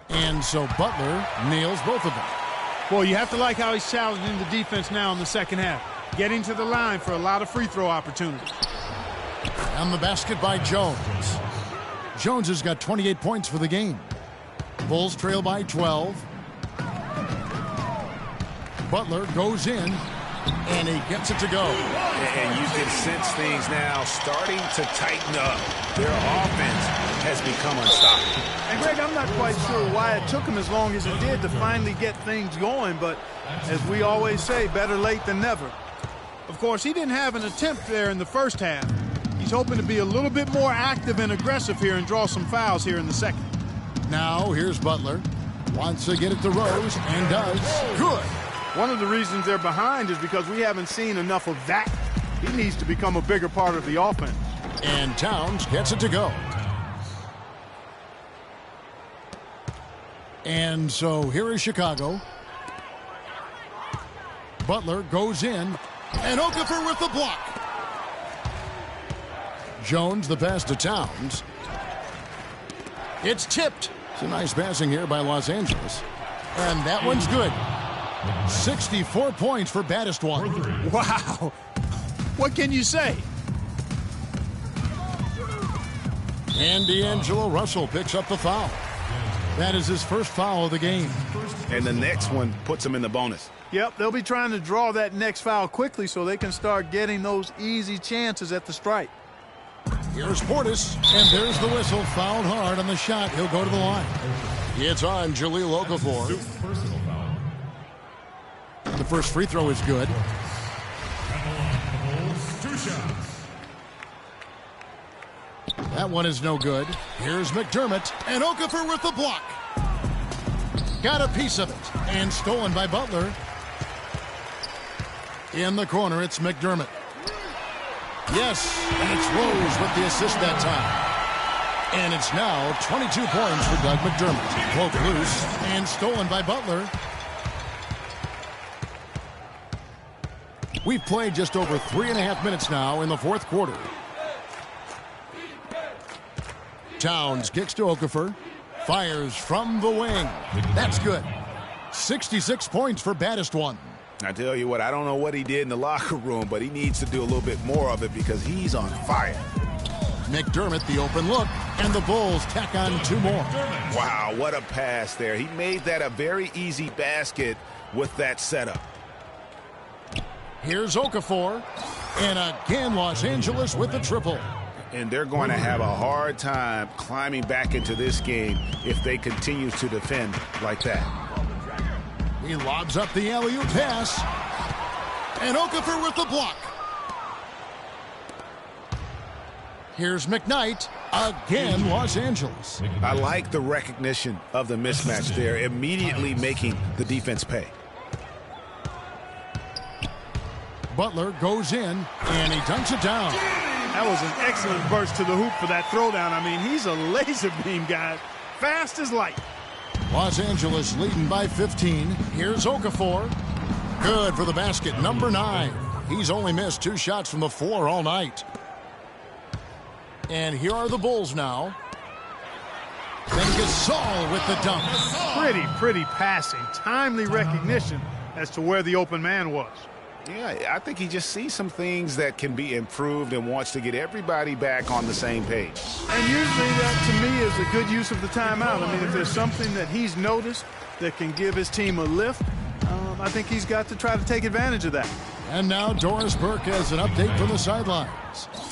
And so Butler nails both of them. Boy, you have to like how he's challenging the defense now in the second half. Getting to the line for a lot of free throw opportunities. And the basket by Jones. Jones has got 28 points for the game. Bulls trail by 12. Butler goes in, and he gets it to go. And you can sense things now starting to tighten up. Their offense has become unstoppable. And, Greg, I'm not quite sure why it took him as long as it did to finally get things going, but as we always say, better late than never. Of course, he didn't have an attempt there in the first half. He's hoping to be a little bit more active and aggressive here and draw some fouls here in the second. Now, here's Butler. Wants to get it to Rose, and does. Good. One of the reasons they're behind is because we haven't seen enough of that. He needs to become a bigger part of the offense. And Towns gets it to go. And so here is Chicago. Butler goes in, and Okafor with the block. Jones, the pass to Towns. It's tipped. It's a nice passing here by Los Angeles. And that one's good. 64 points for baddest one. Wow. What can you say? And D'Angelo Russell picks up the foul. That is his first foul of the game. And the next one puts him in the bonus. Yep, they'll be trying to draw that next foul quickly so they can start getting those easy chances at the stripe. Here's Portis, and there's the whistle. Fouled hard on the shot. He'll go to the line. It's on Jahlil Okafor. The first free throw is good. That one is no good. Here's McDermott, and Okafor with the block. Got a piece of it, and stolen by Butler. In the corner, it's McDermott. Yes, and it's Rose with the assist that time. And it's now 22 points for Doug McDermott. Broke loose and stolen by Butler. We've played just over 3.5 minutes now in the fourth quarter. Towns kicks to Okafor. Fires from the wing. That's good. 66 points for baddest one. I tell you what, I don't know what he did in the locker room, but he needs to do a little bit more of it because he's on fire. McDermott, the open look, and the Bulls tack on 2 more. Wow, what a pass there. He made that a very easy basket with that setup. Here's Okafor, and again Los Angeles with the triple. And they're going to have a hard time climbing back into this game if they continue to defend like that. He lobs up the alley-oop pass. And Okafor with the block. Here's McKnight. Again, Los Angeles. I like the recognition of the mismatch there, immediately making the defense pay. Butler goes in, and he dunks it down. That was an excellent burst to the hoop for that throwdown. I mean, he's a laser beam guy. Fast as light. Los Angeles leading by 15. Here's Okafor. Good for the basket, number 9. He's only missed 2 shots from the floor all night. And here are the Bulls now. Then Gasol with the dunk. Pretty passing. Timely recognition as to where the open man was. Yeah, I think he just sees some things that can be improved and wants to get everybody back on the same page. And usually that, to me, is a good use of the timeout. I mean, if there's something that he's noticed that can give his team a lift, I think he's got to try to take advantage of that. And now Doris Burke has an update from the sidelines.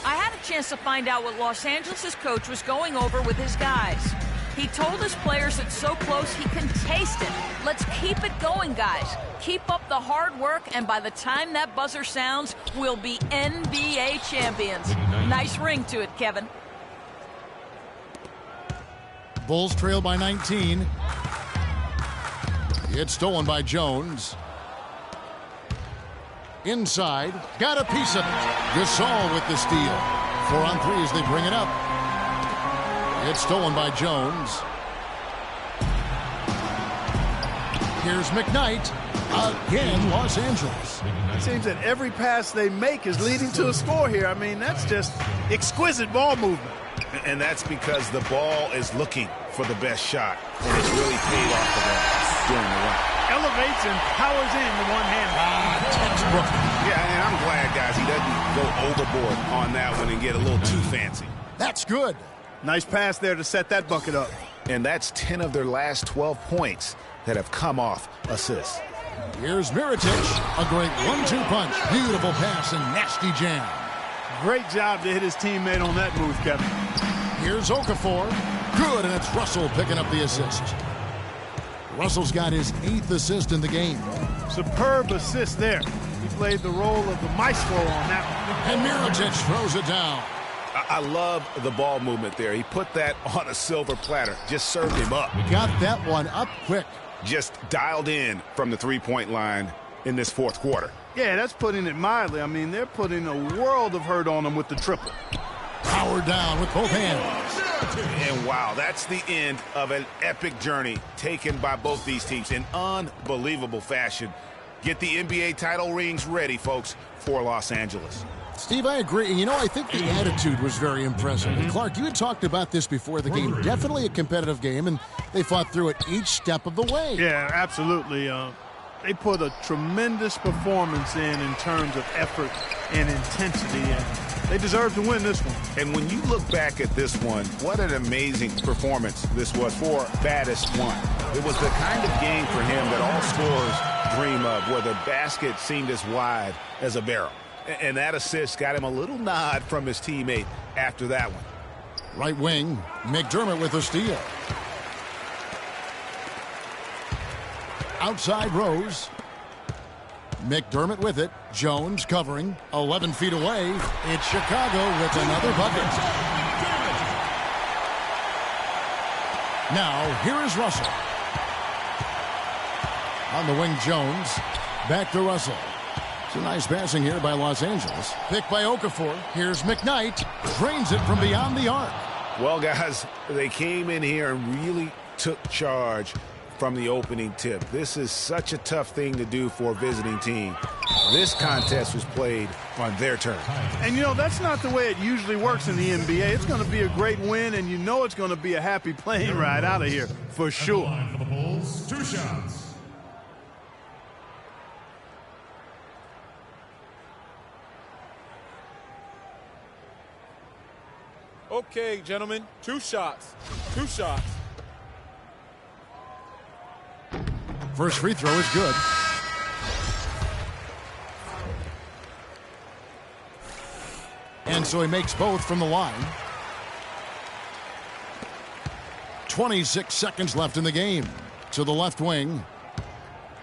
I had a chance to find out what Los Angeles' coach was going over with his guys. He told his players it's so close he can taste it. Let's keep it going, guys. Keep up the hard work, and by the time that buzzer sounds, we'll be NBA champions. Nice ring to it, Kevin. Bulls trail by 19. It's stolen by Jones. Inside, got a piece of it. Gasol with the steal. 4 on 3 as they bring it up. It's stolen by Jones. Here's McKnight. Again, Los Angeles. It seems that every pass they make is leading to a score here. I mean, that's just exquisite ball movement. And that's because the ball is looking for the best shot. And it's really paid off for them during the run. Elevates and powers in the one-hand. Textbook. Yeah, and I'm glad, guys, he doesn't go overboard on that one and get a little too fancy. That's good. Nice pass there to set that bucket up. And that's 10 of their last 12 points that have come off assists. Here's Mirotic. A great 1-2 punch. Beautiful pass and nasty jam. Great job to hit his teammate on that move, Kevin. Here's Okafor. Good, and it's Russell picking up the assist. Russell's got his 8th assist in the game. Superb assist there. He played the role of the maestro on that one. And Mirotic throws it down. I love the ball movement there. He put that on a silver platter. Just served him up. Got that one up quick. Just dialed in from the three-point line in this fourth quarter. Yeah, that's putting it mildly. I mean, they're putting a world of hurt on him with the triple. Power down with both hands. And wow, that's the end of an epic journey taken by both these teams in unbelievable fashion. Get the NBA title rings ready, folks, for Los Angeles. Steve, I agree. You know, I think the attitude was very impressive. And Clark, you had talked about this before the game. Definitely a competitive game, and they fought through it each step of the way. Yeah, absolutely. They put a tremendous performance in terms of effort and intensity, and they deserve to win this one. And when you look back at this one, what an amazing performance this was for baddest one. It was the kind of game for him that all scorers dream of, where the basket seemed as wide as a barrel. And that assist got him a little nod from his teammate after that one. Right wing, McDermott with a steal. Outside Rose. McDermott with it. Jones covering. 11 feet away. It's Chicago with another bucket. Now, here is Russell. On the wing, Jones. Back to Russell. It's a nice passing here by Los Angeles. Picked by Okafor. Here's McKnight. Drains it from beyond the arc. Well, guys, they came in here and really took charge from the opening tip. This is such a tough thing to do for a visiting team. This contest was played on their terms. And, you know, that's not the way it usually works in the NBA. It's going to be a great win, and you know it's going to be a happy plane ride out of here for sure. For the Bulls, 2 shots. Okay, gentlemen, 2 shots. 2 shots. First free throw is good. And so he makes both from the line. 26 seconds left in the game. To the left wing.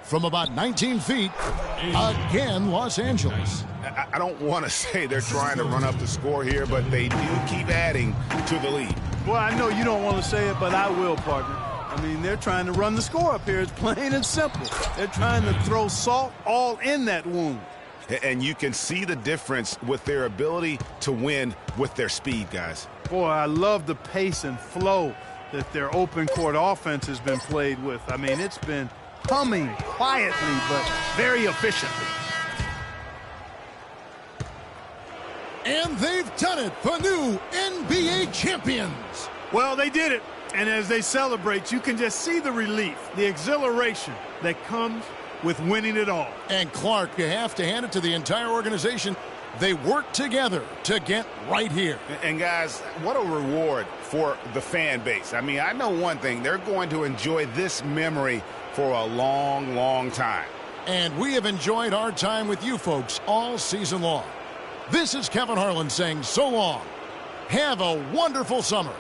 From about 19 feet, again, Los Angeles. I don't want to say they're trying to run up the score here, but they do keep adding to the lead. Well, I know you don't want to say it, but I will, partner. I mean, they're trying to run the score up here. It's plain and simple. They're trying to throw salt all in that wound. And you can see the difference with their ability to win with their speed, guys. Boy, I love the pace and flow that their open court offense has been played with. I mean, it's been humming quietly, but very efficiently. And they've done it, the new NBA champions. Well, they did it. And as they celebrate, you can just see the relief, the exhilaration that comes with winning it all. And Clark, you have to hand it to the entire organization. They work together to get right here. And guys, what a reward for the fan base. I mean, I know one thing. They're going to enjoy this memory for a long, long time. And we have enjoyed our time with you folks all season long. This is Kevin Harlan saying so long. Have a wonderful summer.